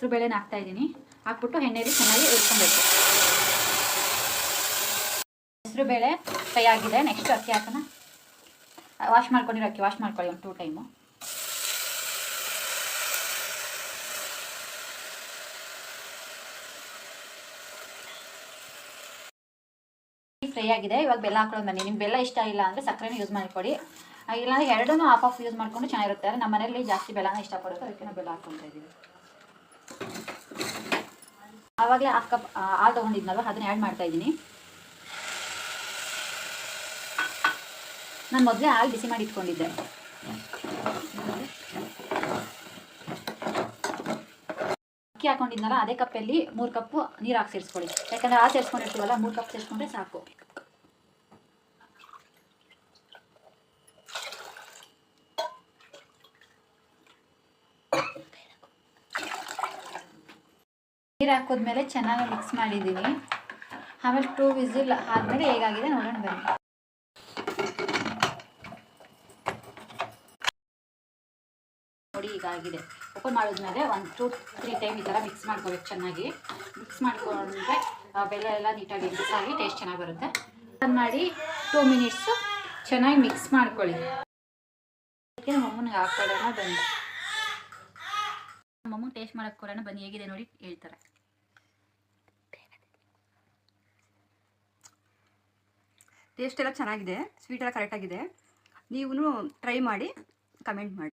ಹೆಸರು ಬೇಳೆನ ಹಾಕ್ತಾ ಇದ್ದೀನಿ. ಹಾಕ್ಬಿಟ್ಟು ಎಣ್ಣೆಲಿ ಚೆನ್ನಾಗಿ ಹುರ್ಕೊಬೇಕು. ಹೆಸರು ಬೇಳೆ ಫ್ರೈ ಆಗಿದೆ. ನೆಕ್ಸ್ಟ್ ಅಕ್ಕಿ ಹಾಕೋಣ. ವಾಶ್ ಮಾಡ್ಕೊಂಡಿರೋ ಅಕ್ಕಿ ವಾಶ್ ಮಾಡ್ಕೊಳ್ಳಿ ಒಂದು 2 ಟೈಮು. ಫ್ರೈ ಆಗಿದೆ. ಇವಾಗ ಬೆಲ್ಲ ಹಾಕೊಳ್ಳೋದು ಬನ್ನಿ. ನಿಮ್ಗೆ ಬೆಲ್ಲ ಇಷ್ಟ ಇಲ್ಲ ಅಂದರೆ ಸಕ್ಕರೆನೂ ಯೂಸ್ ಮಾಡಿಕೊಡಿ. ಇಲ್ಲಾಂದರೆ ಎರಡನ್ನೂ ಹಾಫ್ ಯೂಸ್ ಮಾಡಿಕೊಂಡು ಚೆನ್ನಾಗಿರುತ್ತೆ. ನಮ್ಮ ಮನೆಯಲ್ಲಿ ಜಾಸ್ತಿ ಬೆಲ್ಲನ ಇಷ್ಟಪಡುತ್ತೆ, ಅದಕ್ಕೆ ನಾವು ಬೆಲ್ಲ ಹಾಕ್ಕೊತಾ ಇದ್ದೀವಿ. ಆವಾಗಲೇ 1/2 ಕಪ್ ಹಾಲು ತೊಗೊಂಡಿದ್ನಲ್ವ, ಅದನ್ನ ಆ್ಯಡ್ ಮಾಡ್ತಾ ಇದ್ದೀನಿ. ನಾನು ಮೊದಲೇ ಹಾಲು ಬಿಸಿ ಮಾಡಿ ಇಟ್ಕೊಂಡಿದ್ದೆ. ಅಕ್ಕಿ ಹಾಕೊಂಡಿದ್ನಲ್ಲ, ಅದೇ ಕಪ್ಪಲ್ಲಿ 3 ಕಪ್ಪು ನೀರು ಹಾಕಿ ಸೇರಿಸ್ಕೊಳ್ಳಿ. ಯಾಕಂದರೆ ಹಾಲು ಸೇರಿಸ್ಕೊಂಡಿರ್ತೀವಲ್ಲ, 3 ಕಪ್ ಸೇರಿಸ್ಕೊಂಡ್ರೆ ಸಾಕು. ನೀರು ಹಾಕೋದ್ಮೇಲೆ ಚೆನ್ನಾಗಿ ಮಿಕ್ಸ್ ಮಾಡಿದ್ದೀನಿ. ಆಮೇಲೆ 2 ವಿಸಿಲ್ ಆದಮೇಲೆ ಹೇಗಾಗಿದೆ ನೋಡೋಣ ಬನ್ನಿ. ನೋಡಿ ಹೀಗಾಗಿದೆ. ಓಪನ್ ಮಾಡಿದ್ಮೇಲೆ 1-2-3 ಟೈಮ್ ಈ ಥರ ಮಿಕ್ಸ್ ಮಾಡ್ಕೋಬೇಕು. ಚೆನ್ನಾಗಿ ಮಿಕ್ಸ್ ಮಾಡ್ಕೊಂಡ್ರೆ ಬೆಲ್ಲ ಎಲ್ಲ ನೀಟಾಗಿ ಮಿಕ್ಸ್ ಆಗಿ ಟೇಸ್ಟ್ ಚೆನ್ನಾಗಿ ಬರುತ್ತೆ. ಅದನ್ನು ಮಾಡಿ 2 ಮಿನಿಟ್ಸು ಚೆನ್ನಾಗಿ ಮಿಕ್ಸ್ ಮಾಡ್ಕೊಳ್ಳಿ. ಅದಕ್ಕೆ ನಮ್ಮ ಅಮ್ಮನಿಗೆ ಹಾಕೊಳ್ಳೋಣ ಬನ್ನಿ. ನಮ್ಮ ಅಮ್ಮನ ಟೇಸ್ಟ್ ಮಾಡೋಕ್ಕೆ ಕೊಡೋಣ ಬನ್ನಿ, ಹೇಗಿದೆ ನೋಡಿ ಹೇಳ್ತಾರೆ. ಟೇಸ್ಟ್ ಎಲ್ಲ ಚೆನ್ನಾಗಿದೆ, ಸ್ವೀಟ್ ಎಲ್ಲ ಕರೆಕ್ಟಾಗಿದೆ. ನೀವು ಟ್ರೈ ಮಾಡಿ ಕಮೆಂಟ್ ಮಾಡಿ.